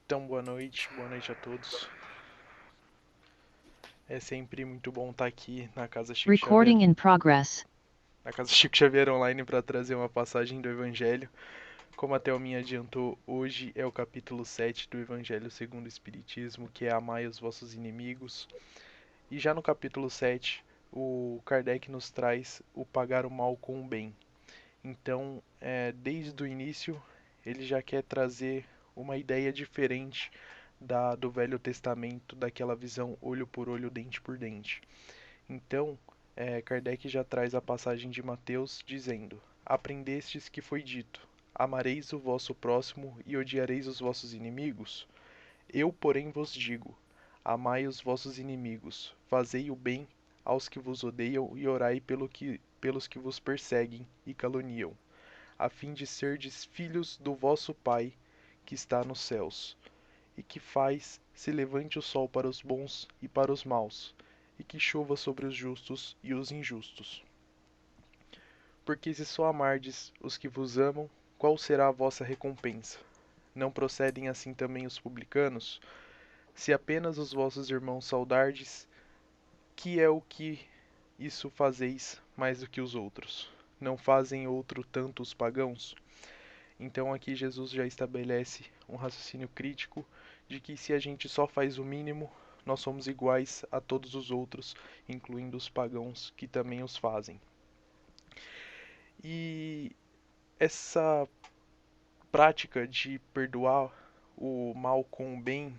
Então, boa noite a todos. É sempre muito bom estar aqui na Casa Chico Xavier, Recording in progress. na Casa Chico Xavier Online para trazer uma passagem do Evangelho. Como a Thelminha adiantou, hoje é o capítulo 7 do Evangelho segundo o Espiritismo, que é Amai os vossos inimigos. E já no capítulo 7, o Kardec nos traz o pagar o mal com o bem. Então, desde o início, ele já quer trazer uma ideia diferente do Velho Testamento, daquela visão olho por olho, dente por dente. Então, Kardec já traz a passagem de Mateus dizendo: Aprendestes que foi dito: Amareis o vosso próximo e odiareis os vossos inimigos? Eu, porém, vos digo: Amai os vossos inimigos, fazei o bem aos que vos odeiam e orai pelos que vos perseguem e caluniam, a fim de serdes filhos do vosso Pai que está nos céus, e que faz se levante o sol para os bons e para os maus, e que chova sobre os justos e os injustos. Porque se só amardes os que vos amam, qual será a vossa recompensa? Não procedem assim também os publicanos? Se apenas os vossos irmãos saudardes, que é o que isso fazeis mais do que os outros? Não fazem outro tanto os pagãos? Então aqui Jesus já estabelece um raciocínio crítico de que se a gente só faz o mínimo, nós somos iguais a todos os outros, incluindo os pagãos que também os fazem. E essa prática de perdoar o mal com o bem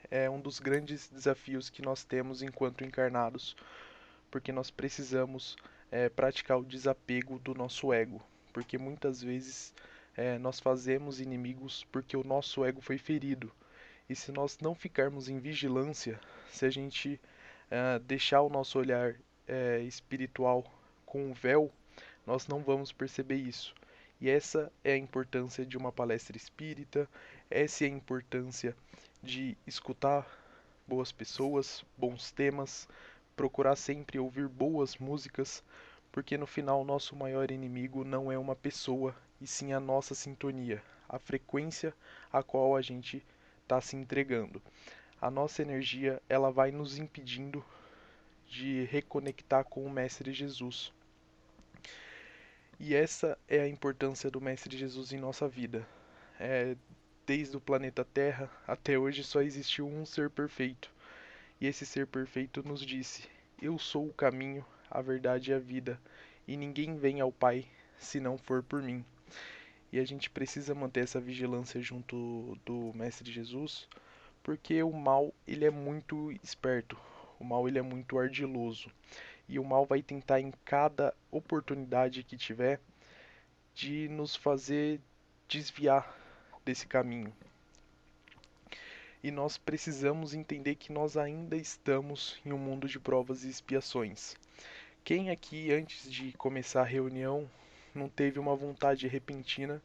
é um dos grandes desafios que nós temos enquanto encarnados, porque nós precisamos praticar o desapego do nosso ego, porque muitas vezes nós fazemos inimigos porque o nosso ego foi ferido. E se nós não ficarmos em vigilância, se a gente deixar o nosso olhar espiritual com um véu, nós não vamos perceber isso. E essa é a importância de uma palestra espírita, essa é a importância de escutar boas pessoas, bons temas, procurar sempre ouvir boas músicas, porque no final o nosso maior inimigo não é uma pessoa, e sim a nossa sintonia, a frequência a qual a gente está se entregando. A nossa energia ela vai nos impedindo de reconectar com o Mestre Jesus. E essa é a importância do Mestre Jesus em nossa vida. Desde o planeta Terra até hoje só existiu um ser perfeito. E esse ser perfeito nos disse: Eu sou o caminho, a verdade e a vida, e ninguém vem ao Pai se não for por mim. E a gente precisa manter essa vigilância junto do Mestre Jesus, porque o mal ele é muito esperto, o mal ele é muito ardiloso, e o mal vai tentar em cada oportunidade que tiver de nos fazer desviar desse caminho. E nós precisamos entender que nós ainda estamos em um mundo de provas e expiações. Quem aqui, antes de começar a reunião, não teve uma vontade repentina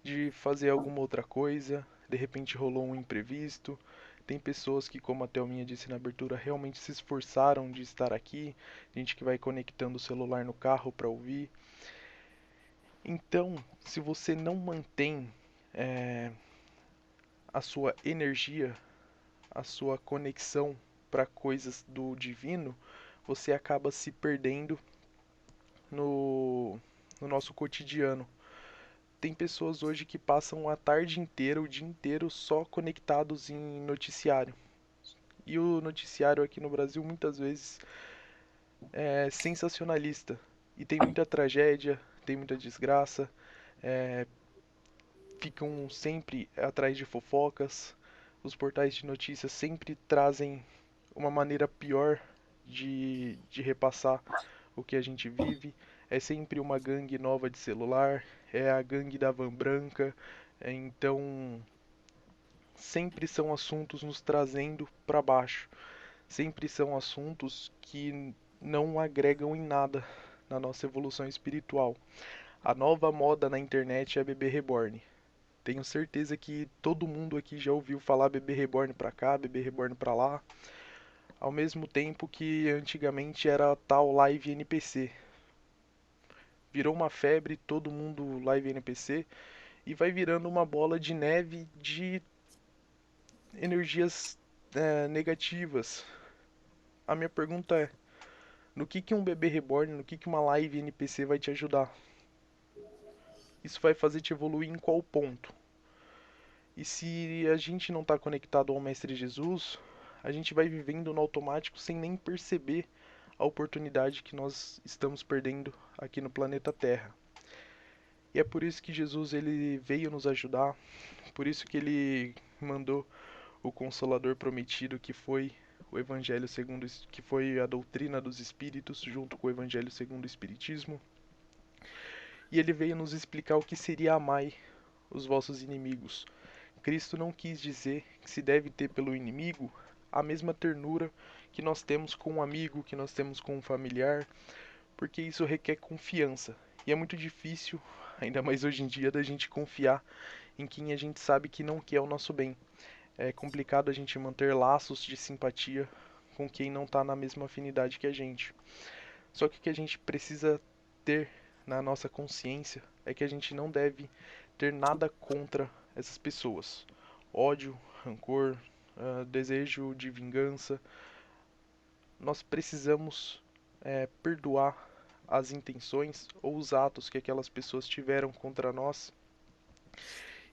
de fazer alguma outra coisa? De repente rolou um imprevisto. Tem pessoas que, como a Thelminha disse na abertura, realmente se esforçaram de estar aqui. Gente que vai conectando o celular no carro para ouvir. Então, se você não mantém a sua energia, a sua conexão para coisas do divino, você acaba se perdendo no, no nosso cotidiano. Tem pessoas hoje que passam a tarde inteira, o dia inteiro, só conectados em noticiário. E o noticiário aqui no Brasil muitas vezes é sensacionalista. E tem muita tragédia, tem muita desgraça, é, ficam sempre atrás de fofocas. Os portais de notícias sempre trazem uma maneira pior de repassar o que a gente vive. É sempre uma gangue nova de celular, é a gangue da van branca. Então, sempre são assuntos nos trazendo para baixo. Sempre são assuntos que não agregam em nada na nossa evolução espiritual. A nova moda na internet é bebê reborn. Tenho certeza que todo mundo aqui já ouviu falar bebê reborn pra cá, bebê reborn pra lá. Ao mesmo tempo que antigamente era a tal live NPC. Virou uma febre, todo mundo live NPC, e vai virando uma bola de neve de energias negativas. A minha pergunta é, no que um bebê reborn, no que uma live NPC vai te ajudar? Isso vai fazer te evoluir em qual ponto? E se a gente não está conectado ao Mestre Jesus, a gente vai vivendo no automático sem nem perceber a oportunidade que nós estamos perdendo aqui no planeta Terra. E é por isso que Jesus ele veio nos ajudar, por isso que ele mandou o Consolador prometido, que foi o Evangelho segundo, que foi a doutrina dos Espíritos, junto com o Evangelho segundo o Espiritismo. E ele veio nos explicar o que seria amai os vossos inimigos. Cristo não quis dizer que se deve ter pelo inimigo a mesma ternura que nós temos com um amigo, que nós temos com um familiar, porque isso requer confiança. E é muito difícil, ainda mais hoje em dia, da gente confiar em quem a gente sabe que não quer o nosso bem. É complicado a gente manter laços de simpatia com quem não está na mesma afinidade que a gente. Só que o que a gente precisa ter na nossa consciência é que a gente não deve ter nada contra essas pessoas. Ódio, rancor, desejo de vingança. Nós precisamos perdoar as intenções ou os atos que aquelas pessoas tiveram contra nós,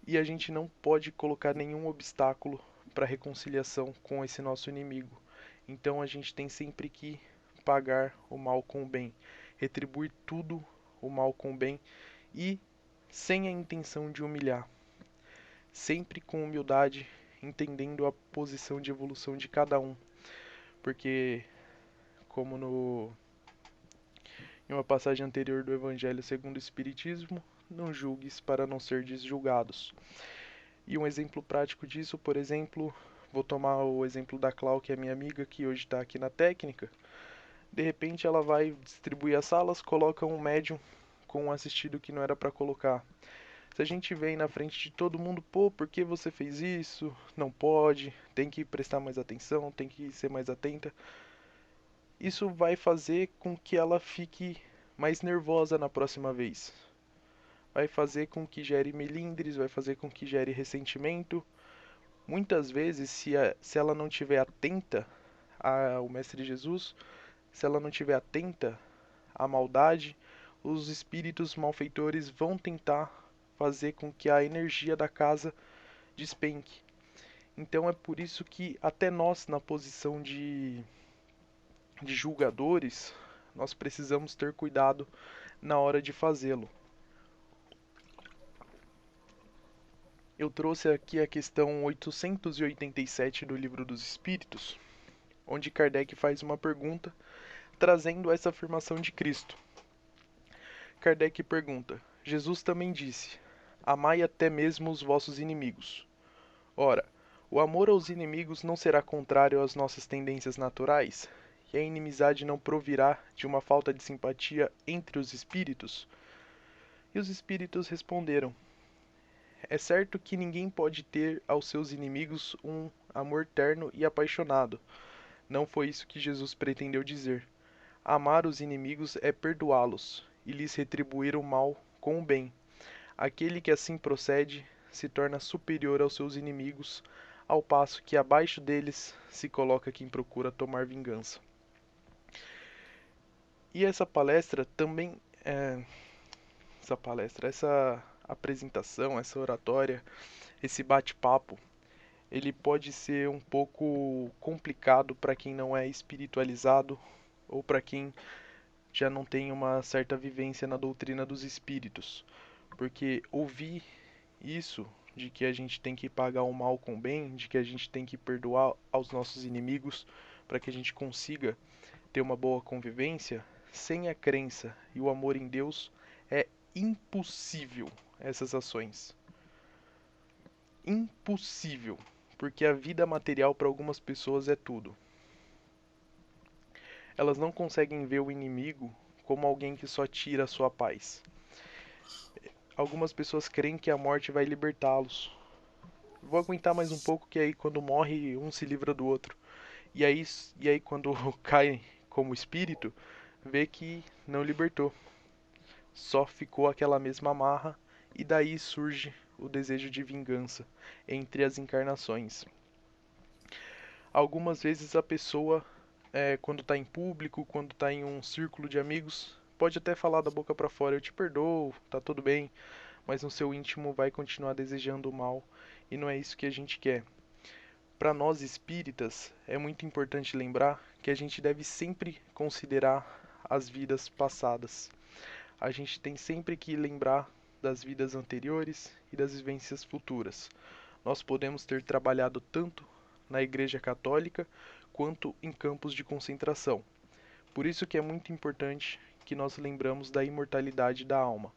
e a gente não pode colocar nenhum obstáculo para a reconciliação com esse nosso inimigo. Então a gente tem sempre que pagar o mal com o bem, retribuir tudo o mal com o bem e sem a intenção de humilhar, sempre com humildade, entendendo a posição de evolução de cada um, porque como em uma passagem anterior do Evangelho segundo o Espiritismo, não julgues para não seres julgados. E um exemplo prático disso, por exemplo, vou tomar o exemplo da Clau, que é minha amiga, que hoje está aqui na técnica. De repente ela vai distribuir as salas, coloca um médium com um assistido que não era para colocar. Se a gente vem na frente de todo mundo, pô, por que você fez isso? Não pode, tem que prestar mais atenção, tem que ser mais atenta. Isso vai fazer com que ela fique mais nervosa na próxima vez. Vai fazer com que gere melindres, vai fazer com que gere ressentimento. Muitas vezes, se ela não estiver atenta ao Mestre Jesus, se ela não estiver atenta à maldade, os espíritos malfeitores vão tentar fazer com que a energia da casa despenque. Então é por isso que até nós, na posição de julgadores, nós precisamos ter cuidado na hora de fazê-lo. Eu trouxe aqui a questão 887 do Livro dos Espíritos, onde Kardec faz uma pergunta trazendo essa afirmação de Cristo. Kardec pergunta: Jesus também disse: amai até mesmo os vossos inimigos. Ora, o amor aos inimigos não será contrário às nossas tendências naturais? E a inimizade não provirá de uma falta de simpatia entre os espíritos? E os espíritos responderam: é certo que ninguém pode ter aos seus inimigos um amor terno e apaixonado. Não foi isso que Jesus pretendeu dizer. Amar os inimigos é perdoá-los e lhes retribuir o mal com o bem. Aquele que assim procede se torna superior aos seus inimigos, ao passo que abaixo deles se coloca quem procura tomar vingança. E essa palestra também essa apresentação, essa oratória, esse bate-papo, ele pode ser um pouco complicado para quem não é espiritualizado ou para quem já não tem uma certa vivência na doutrina dos espíritos, porque ouvir isso de que a gente tem que pagar o mal com o bem, de que a gente tem que perdoar aos nossos inimigos para que a gente consiga ter uma boa convivência, sem a crença e o amor em Deus é impossível essas ações. Impossível, porque a vida material para algumas pessoas é tudo. Elas não conseguem ver o inimigo como alguém que só tira a sua paz. Algumas pessoas creem que a morte vai libertá-los. Vou aguentar mais um pouco que aí quando morre um se livra do outro. E aí quando cai como espírito, vê que não libertou. Só ficou aquela mesma amarra e daí surge o desejo de vingança entre as encarnações. Algumas vezes a pessoa, quando está em público, quando está em um círculo de amigos, pode até falar da boca para fora, eu te perdoo, tá tudo bem, mas no seu íntimo vai continuar desejando o mal, e não é isso que a gente quer. Para nós espíritas, é muito importante lembrar que a gente deve sempre considerar as vidas passadas. A gente tem sempre que lembrar das vidas anteriores e das vivências futuras. Nós podemos ter trabalhado tanto na Igreja Católica quanto em campos de concentração. Por isso que é muito importante que nós lembramos da imortalidade da alma.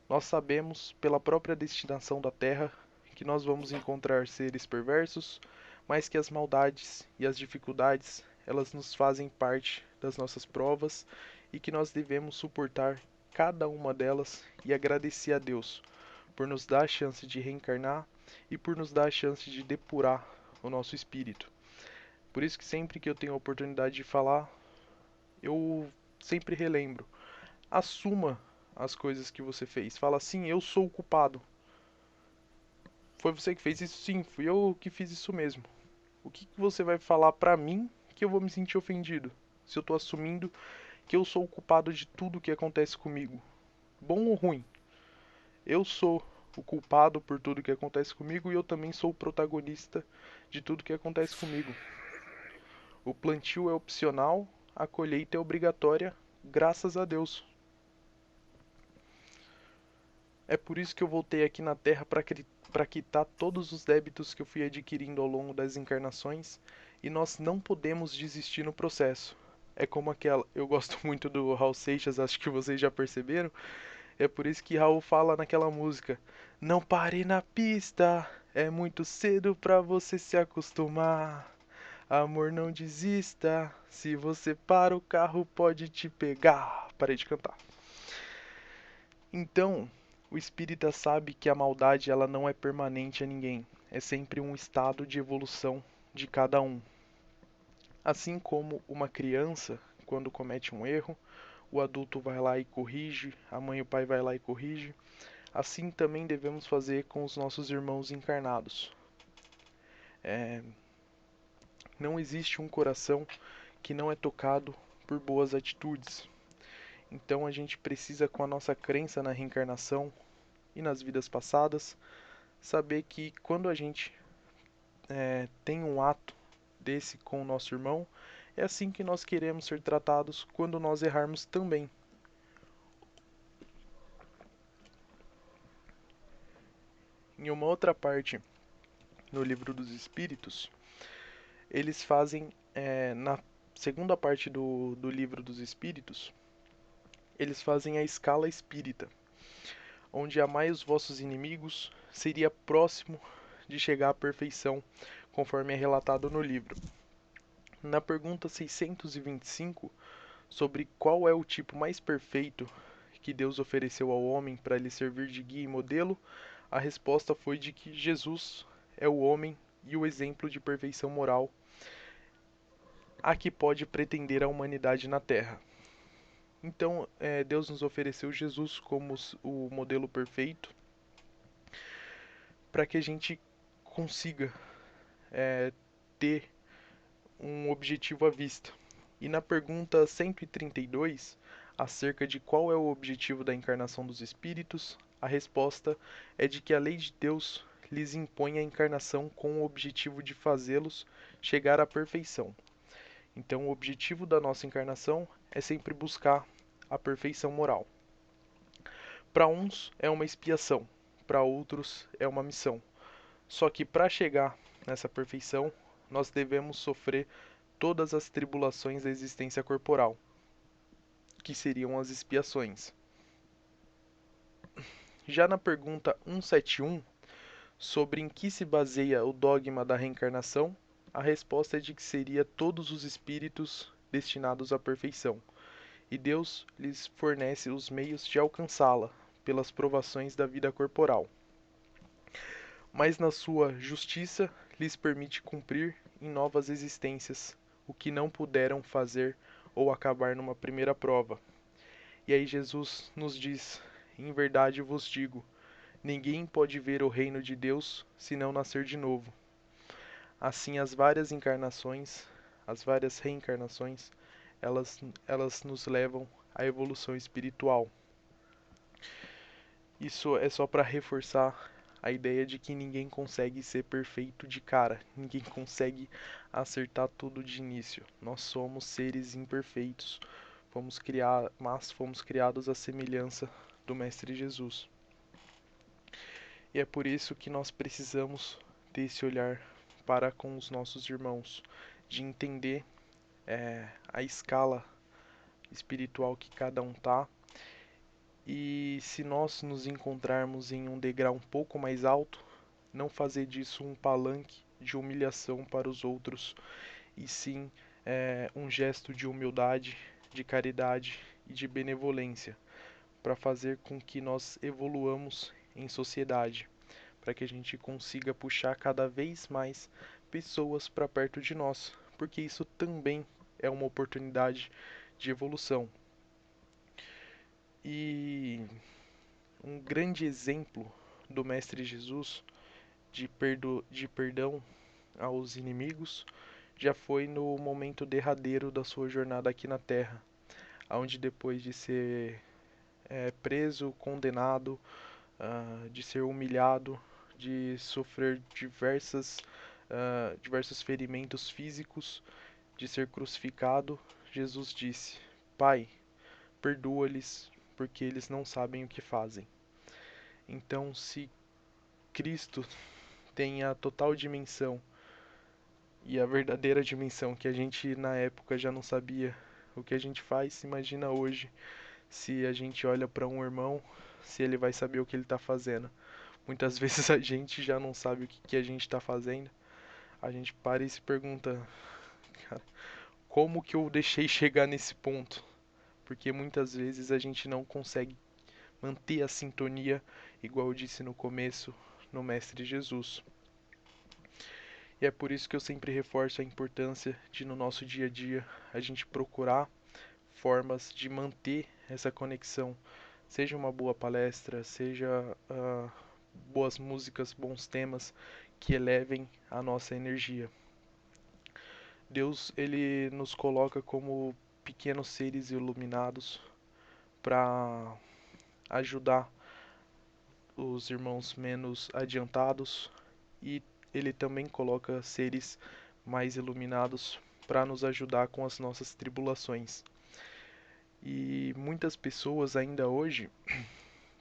Nós sabemos, pela própria destinação da Terra, que nós vamos encontrar seres perversos, mas que as maldades e as dificuldades, elas nos fazem parte das nossas provas e que nós devemos suportar cada uma delas e agradecer a Deus por nos dar a chance de reencarnar e por nos dar a chance de depurar o nosso espírito. Por isso que sempre que eu tenho a oportunidade de falar, eu sempre relembro. Assuma as coisas que você fez. Fala assim, eu sou o culpado. Foi você que fez isso? Sim, fui eu que fiz isso mesmo. O que você vai falar pra mim que eu vou me sentir ofendido? Se eu tô assumindo que eu sou o culpado de tudo que acontece comigo, bom ou ruim? Eu sou o culpado por tudo que acontece comigo e eu também sou o protagonista de tudo que acontece comigo. O plantio é opcional, a colheita é obrigatória, graças a Deus. É por isso que eu voltei aqui na Terra para quitar todos os débitos que eu fui adquirindo ao longo das encarnações e nós não podemos desistir no processo. É como aquela. Eu gosto muito do Raul Seixas, acho que vocês já perceberam. É por isso que Raul fala naquela música: Não pare na pista, é muito cedo pra você se acostumar. Amor, não desista, se você para o carro pode te pegar. Parei de cantar. Então, o espírita sabe que a maldade ela não é permanente a ninguém, é sempre um estado de evolução de cada um. Assim como uma criança, quando comete um erro, o adulto vai lá e corrige, a mãe e o pai vai lá e corrige, assim também devemos fazer com os nossos irmãos encarnados. É, não existe um coração que não é tocado por boas atitudes. Então a gente precisa, com a nossa crença na reencarnação e nas vidas passadas, saber que quando a gente tem um ato desse com o nosso irmão, é assim que nós queremos ser tratados quando nós errarmos também. Em uma outra parte no Livro dos Espíritos, eles fazem, na segunda parte do Livro dos Espíritos, eles fazem a escala espírita, onde amai os vossos inimigos seria próximo de chegar à perfeição, conforme é relatado no livro. Na pergunta 625, sobre qual é o tipo mais perfeito que Deus ofereceu ao homem para lhe servir de guia e modelo, a resposta foi de que Jesus é o homem e o exemplo de perfeição moral a que pode pretender a humanidade na Terra. Então, Deus nos ofereceu Jesus como o modelo perfeito para que a gente consiga ter um objetivo à vista. E na pergunta 132, acerca de qual é o objetivo da encarnação dos espíritos, a resposta é de que a lei de Deus lhes impõe a encarnação com o objetivo de fazê-los chegar à perfeição. Então, o objetivo da nossa encarnação é sempre buscar a perfeição moral. Para uns é uma expiação, para outros é uma missão. Só que para chegar nessa perfeição, nós devemos sofrer todas as tribulações da existência corporal, que seriam as expiações. Já na pergunta 171, sobre em que se baseia o dogma da reencarnação, a resposta é de que seria todos os espíritos destinados à perfeição, e Deus lhes fornece os meios de alcançá-la pelas provações da vida corporal. Mas na sua justiça lhes permite cumprir em novas existências o que não puderam fazer ou acabar numa primeira prova. E aí Jesus nos diz: Em verdade vos digo, ninguém pode ver o reino de Deus se não nascer de novo. Assim, as várias encarnações, as várias reencarnações, elas nos levam à evolução espiritual. Isso é só para reforçar a ideia de que ninguém consegue ser perfeito de cara, ninguém consegue acertar tudo de início. Nós somos seres imperfeitos, mas fomos criados à semelhança do Mestre Jesus. E é por isso que nós precisamos ter esse olhar para com os nossos irmãos, de entender a escala espiritual que cada um tá. E se nós nos encontrarmos em um degrau um pouco mais alto, não fazer disso um palanque de humilhação para os outros, e sim um gesto de humildade, de caridade e de benevolência, para fazer com que nós evoluamos em sociedade, para que a gente consiga puxar cada vez mais pessoas para perto de nós, porque isso também é uma oportunidade de evolução. E um grande exemplo do Mestre Jesus de perdão aos inimigos já foi no momento derradeiro da sua jornada aqui na Terra, onde depois de ser preso, condenado, de ser humilhado, de sofrer diversos ferimentos físicos, de ser crucificado, Jesus disse: Pai, perdoa-lhes, porque eles não sabem o que fazem. Então, se Cristo tem a total dimensão e a verdadeira dimensão que a gente na época já não sabia o que a gente faz, imagina hoje se a gente olha para um irmão, se ele vai saber o que ele está fazendo. Muitas vezes a gente já não sabe o que a gente está fazendo. A gente para e se pergunta: como que eu deixei chegar nesse ponto? Porque muitas vezes a gente não consegue manter a sintonia, igual eu disse no começo, no Mestre Jesus. E é por isso que eu sempre reforço a importância de, no nosso dia a dia, a gente procurar formas de manter essa conexão. Seja uma boa palestra, seja boas músicas, bons temas que elevem a nossa energia. Deus, ele nos coloca como pequenos seres iluminados para ajudar os irmãos menos adiantados, e ele também coloca seres mais iluminados para nos ajudar com as nossas tribulações. E muitas pessoas ainda hoje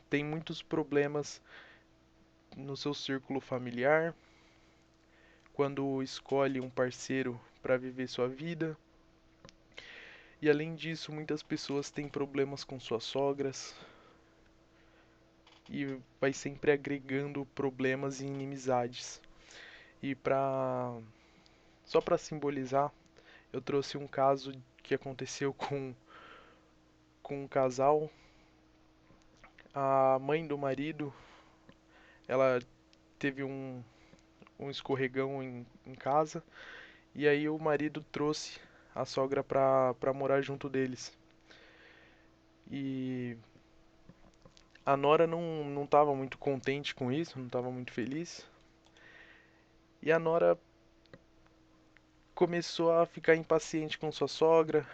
têm muitos problemas no seu círculo familiar, quando escolhe um parceiro para viver sua vida. E além disso, muitas pessoas têm problemas com suas sogras e vai sempre agregando problemas e inimizades. E só para simbolizar, eu trouxe um caso que aconteceu com um casal. A mãe do marido, ela teve um escorregão em casa, e aí o marido trouxe a sogra pra morar junto deles. E a nora não tava muito contente com isso, não tava muito feliz. E a nora começou a ficar impaciente com sua sogra,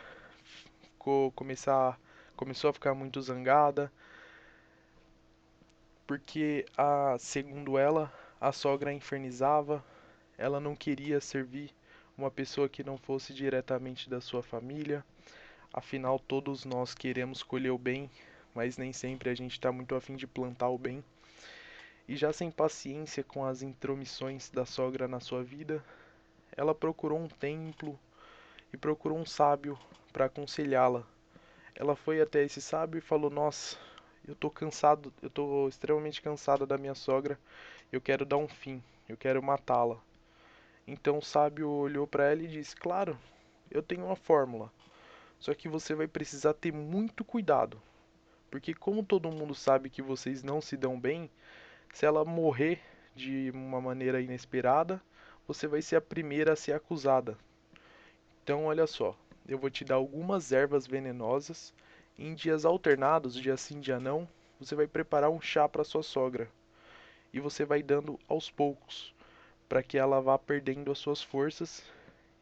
começou a ficar muito zangada, porque segundo ela, a sogra a infernizava, ela não queria servir uma pessoa que não fosse diretamente da sua família. Afinal, todos nós queremos colher o bem, mas nem sempre a gente está muito afim de plantar o bem. E já sem paciência com as intromissões da sogra na sua vida, ela procurou um templo e procurou um sábio para aconselhá-la. Ela foi até esse sábio e falou: Nossa, eu tô cansado, eu tô extremamente cansada da minha sogra, eu quero dar um fim, eu quero matá-la. Então o sábio olhou para ela e disse: Claro, eu tenho uma fórmula. Só que você vai precisar ter muito cuidado, porque como todo mundo sabe que vocês não se dão bem, se ela morrer de uma maneira inesperada, você vai ser a primeira a ser acusada. Então, olha só, eu vou te dar algumas ervas venenosas. Em dias alternados, dia sim, dia não, você vai preparar um chá para sua sogra e você vai dando aos poucos. para que ela vá perdendo as suas forças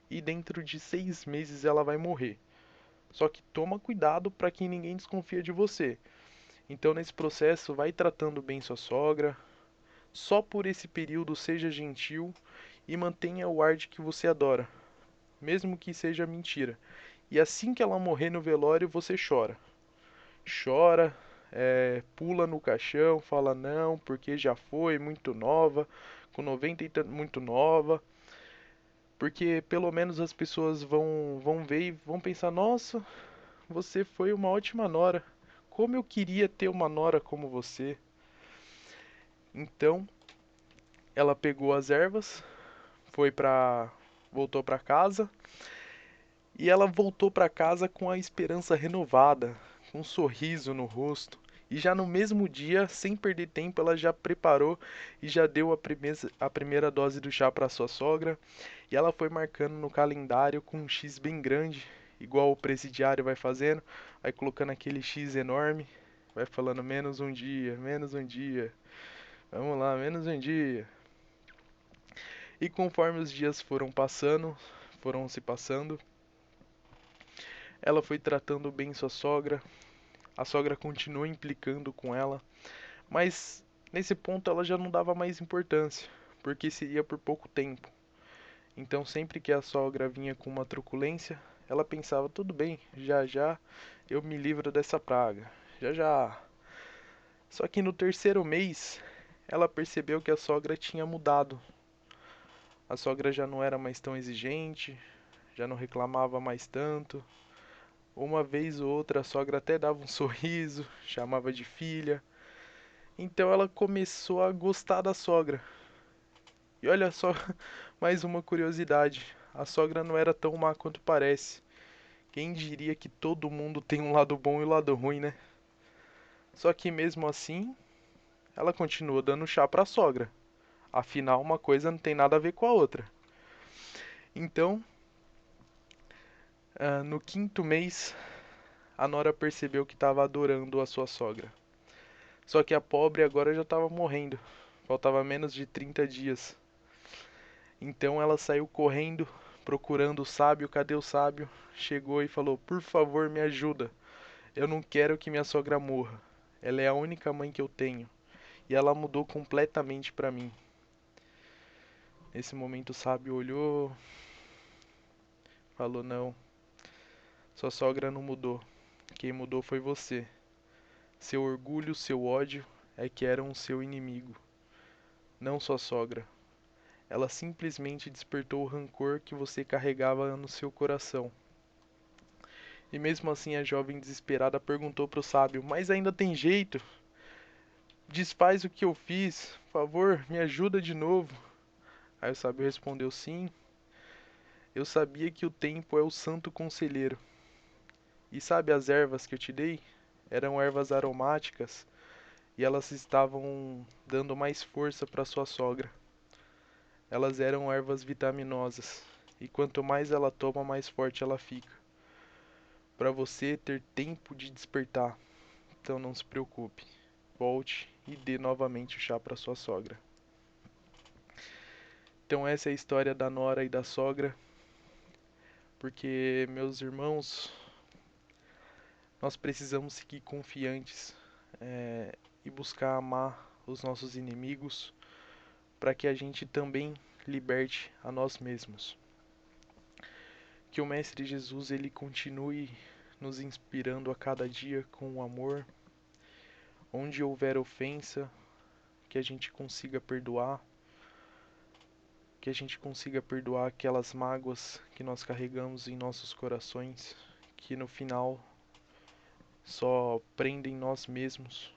e dentro de 6 meses ela vai morrer. Só que toma cuidado para que ninguém desconfia de você. Então nesse processo vai tratando bem sua sogra. Só por esse período seja gentil e mantenha o ar de que você adora, mesmo que seja mentira. E assim que ela morrer no velório, você chora. Chora, pula no caixão, fala não, porque já foi muito nova, com 90 e tanto, muito nova. Porque pelo menos as pessoas vão ver e vão pensar: nossa, você foi uma ótima nora. Como eu queria ter uma nora como você. Então, ela pegou as ervas, foi pra. Voltou pra casa. E ela voltou pra casa com a esperança renovada, com um sorriso no rosto. E já no mesmo dia, sem perder tempo, ela já preparou e já deu a primeira dose do chá para sua sogra. E ela foi marcando no calendário com um X bem grande, igual o presidiário vai fazendo, vai colocando aquele X enorme, vai falando menos um dia, vamos lá, menos um dia. E conforme os dias foram se passando, ela foi tratando bem sua sogra, a sogra continuou implicando com ela, mas nesse ponto ela já não dava mais importância, porque seria por pouco tempo. Então sempre que a sogra vinha com uma truculência, ela pensava: tudo bem, já já eu me livro dessa praga, já já. Só que no terceiro mês, ela percebeu que a sogra tinha mudado. A sogra já não era mais tão exigente, já não reclamava mais tanto. Uma vez ou outra a sogra até dava um sorriso, chamava de filha. Então ela começou a gostar da sogra. E olha só, mais uma curiosidade: a sogra não era tão má quanto parece. Quem diria que todo mundo tem um lado bom e um lado ruim, né? Só que mesmo assim, ela continua dando chá pra sogra. Afinal, uma coisa não tem nada a ver com a outra. Então, no quinto mês, a nora percebeu que estava adorando a sua sogra. Só que a pobre agora já estava morrendo. Faltava menos de 30 dias. Então ela saiu correndo, procurando o sábio. Cadê o sábio? Chegou e falou: por favor, me ajuda. Eu não quero que minha sogra morra. Ela é a única mãe que eu tenho. E ela mudou completamente pra mim. Nesse momento o sábio olhou, falou: não, sua sogra não mudou. Quem mudou foi você. Seu orgulho, seu ódio é que eram o seu inimigo, não sua sogra. Ela simplesmente despertou o rancor que você carregava no seu coração. E mesmo assim a jovem desesperada perguntou pro sábio: mas ainda tem jeito? Desfaz o que eu fiz, por favor, me ajuda de novo. Aí o sábio respondeu: sim, eu sabia que o tempo é o santo conselheiro. E sabe as ervas que eu te dei? Eram ervas aromáticas e elas estavam dando mais força para sua sogra. Elas eram ervas vitaminosas e quanto mais ela toma, mais forte ela fica. Para você ter tempo de despertar. Então não se preocupe. Volte e dê novamente o chá para sua sogra. Então essa é a história da nora e da sogra, porque meus irmãos, nós precisamos seguir confiantes e buscar amar os nossos inimigos para que a gente também liberte a nós mesmos. Que o Mestre Jesus ele continue nos inspirando a cada dia com o amor. Onde houver ofensa, que a gente consiga perdoar, que a gente consiga perdoar aquelas mágoas que nós carregamos em nossos corações, que no final só prendem nós mesmos.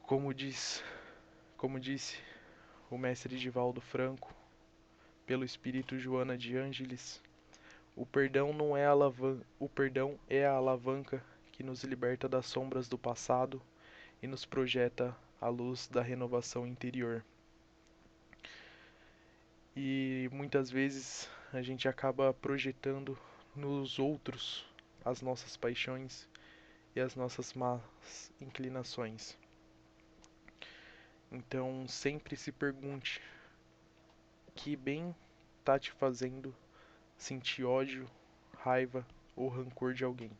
Como diz, como disse o mestre Divaldo Franco, pelo espírito Joana de Ângeles, o perdão não é o perdão é a alavanca que nos liberta das sombras do passado e nos projeta à luz da renovação interior. E muitas vezes a gente acaba projetando nos outros as nossas paixões e as nossas más inclinações. Então sempre se pergunte que bem tá te fazendo sentir ódio, raiva ou rancor de alguém.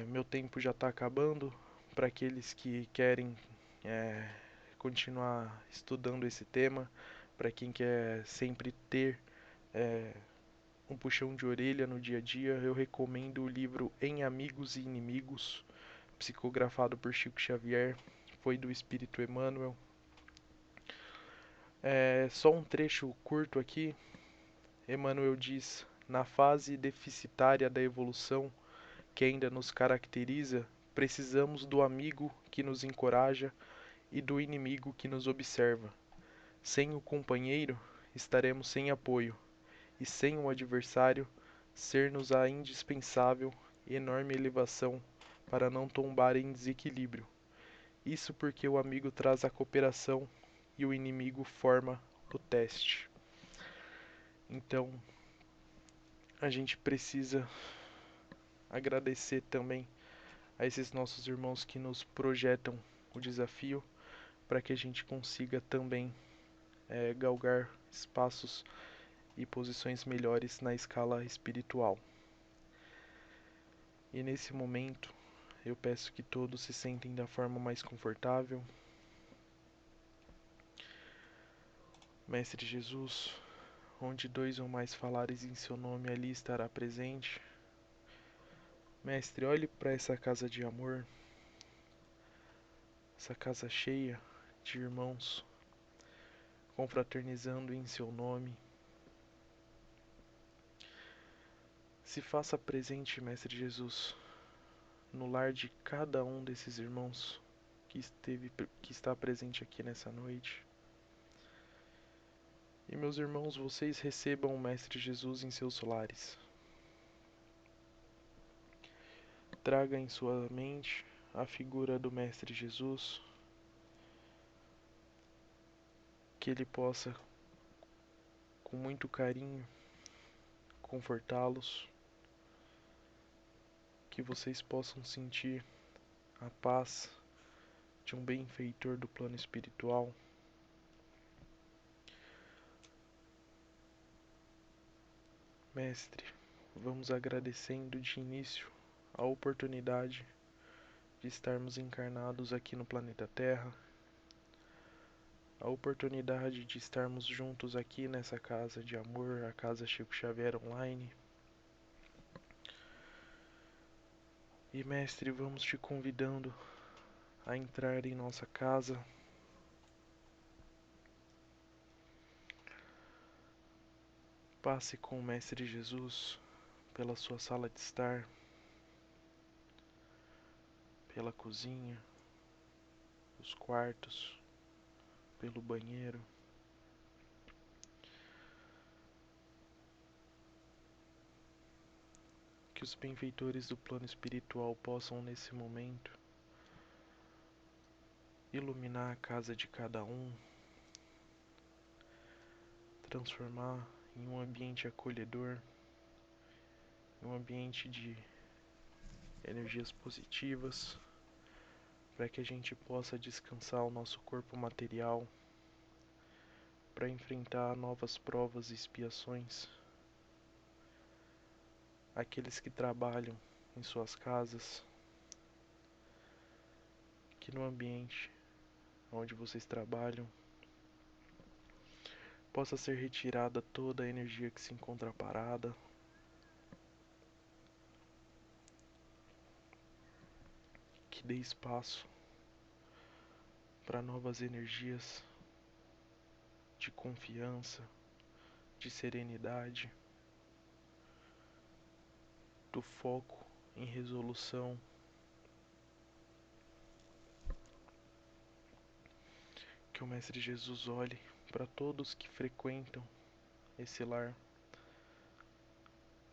Meu tempo já tá acabando. Para aqueles que querem é, continuar estudando esse tema, para quem quer sempre ter é, um puxão de orelha no dia a dia, eu recomendo o livro Em Amigos e Inimigos, psicografado por Chico Xavier, foi do Espírito Emmanuel. Só um trecho curto aqui. Emmanuel diz: na fase deficitária da evolução que ainda nos caracteriza, precisamos do amigo que nos encoraja e do inimigo que nos observa. Sem o companheiro, estaremos sem apoio, e sem o adversário, ser-nos-á indispensável enorme elevação para não tombar em desequilíbrio. Isso porque o amigo traz a cooperação e o inimigo forma o teste. Então, a gente precisa agradecer também a esses nossos irmãos que nos projetam o desafio para que a gente consiga também galgar espaços e posições melhores na escala espiritual. E nesse momento, eu peço que todos se sentem da forma mais confortável. Mestre Jesus, onde dois ou mais falares em seu nome, ali estará presente. Mestre, olhe para essa casa de amor, essa casa cheia de irmãos, confraternizando em seu nome. Se faça presente, Mestre Jesus, no lar de cada um desses irmãos que está presente aqui nessa noite. E meus irmãos, vocês recebam o Mestre Jesus em seus lares. Traga em sua mente a figura do Mestre Jesus, que ele possa, com muito carinho, confortá-los, que vocês possam sentir a paz de um benfeitor do plano espiritual. Mestre, vamos agradecendo de início a oportunidade de estarmos encarnados aqui no planeta Terra, a oportunidade de estarmos juntos aqui nessa casa de amor, a Casa Chico Xavier Online. E Mestre, vamos te convidando a entrar em nossa casa. Passe com o Mestre Jesus pela sua sala de estar, pela cozinha, os quartos, pelo banheiro. Que os benfeitores do plano espiritual possam, nesse momento, iluminar a casa de cada um, transformar em um ambiente acolhedor, em um ambiente de energias positivas, para que a gente possa descansar o nosso corpo material, para enfrentar novas provas e expiações. Aqueles que trabalham em suas casas, que no ambiente onde vocês trabalham possa ser retirada toda a energia que se encontra parada, que dê espaço para novas energias de confiança, de serenidade, do foco em resolução. Que o Mestre Jesus olhe para todos que frequentam esse lar,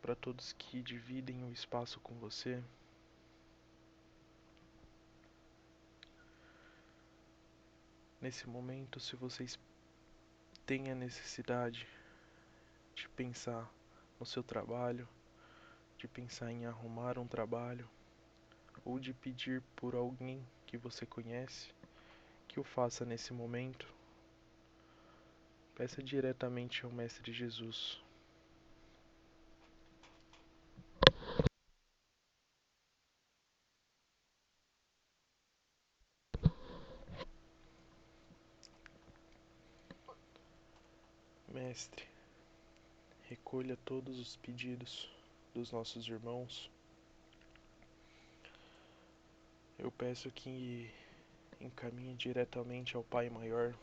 para todos que dividem o espaço com você. Nesse momento, se vocês têm a necessidade de pensar no seu trabalho, de pensar em arrumar um trabalho, ou de pedir por alguém que você conhece, que o faça nesse momento. Peça diretamente ao Mestre Jesus. Mestre, recolha todos os pedidos dos nossos irmãos. Eu peço que encaminhe diretamente ao Pai Maior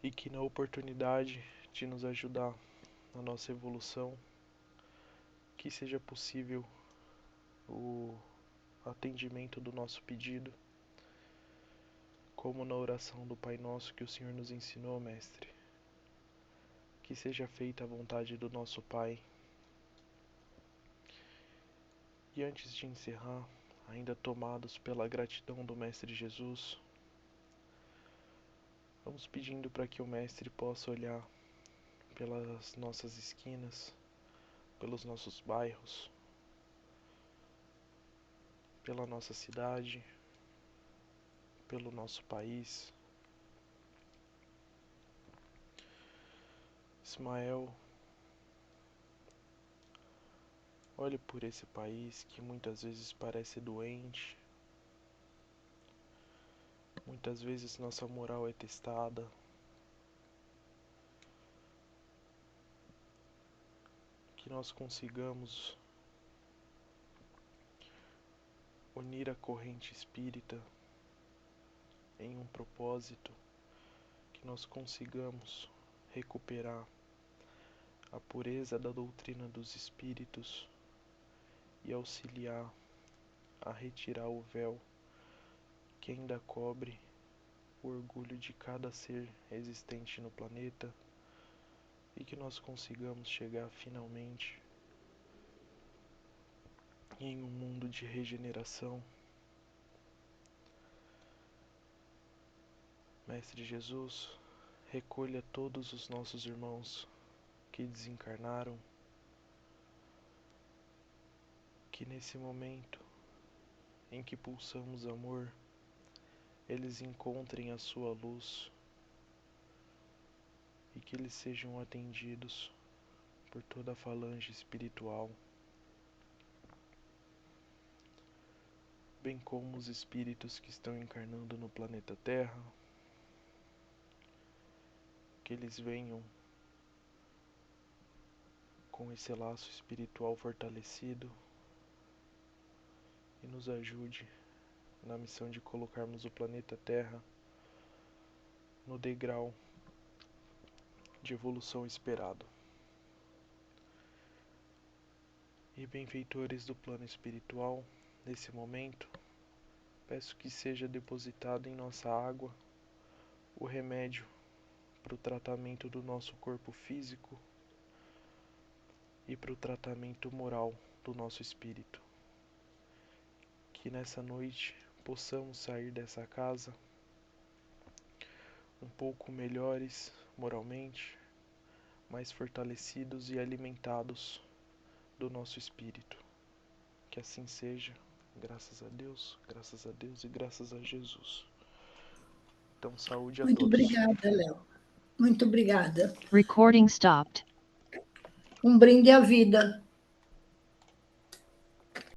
e que na oportunidade de nos ajudar na nossa evolução, que seja possível o atendimento do nosso pedido, como na oração do Pai Nosso que o Senhor nos ensinou, Mestre. Que seja feita a vontade do nosso Pai. E antes de encerrar, ainda tomados pela gratidão do Mestre Jesus, vamos pedindo para que o Mestre possa olhar pelas nossas esquinas, pelos nossos bairros, pela nossa cidade, pelo nosso país. Ismael, olhe por esse país que muitas vezes parece doente, muitas vezes nossa moral é testada. Que nós consigamos unir a corrente espírita em um propósito, que nós consigamos recuperar a pureza da doutrina dos espíritos e auxiliar a retirar o véu que ainda cobre o orgulho de cada ser existente no planeta e que nós consigamos chegar finalmente em um mundo de regeneração. Mestre Jesus, recolha todos os nossos irmãos que desencarnaram, que nesse momento em que pulsamos amor, eles encontrem a sua luz e que eles sejam atendidos por toda a falange espiritual, bem como os espíritos que estão encarnando no planeta Terra, que eles venham com esse laço espiritual fortalecido e nos ajude na missão de colocarmos o planeta Terra no degrau de evolução esperado. E benfeitores do plano espiritual, nesse momento, peço que seja depositado em nossa água o remédio para o tratamento do nosso corpo físico e para o tratamento moral do nosso espírito. Que nessa noite possamos sair dessa casa um pouco melhores moralmente, mais fortalecidos e alimentados do nosso espírito. Que assim seja, graças a Deus e graças a Jesus. Então, saúde a Muito todos. obrigada, Léo. Muito obrigada. Recording stopped. Um brinde à vida.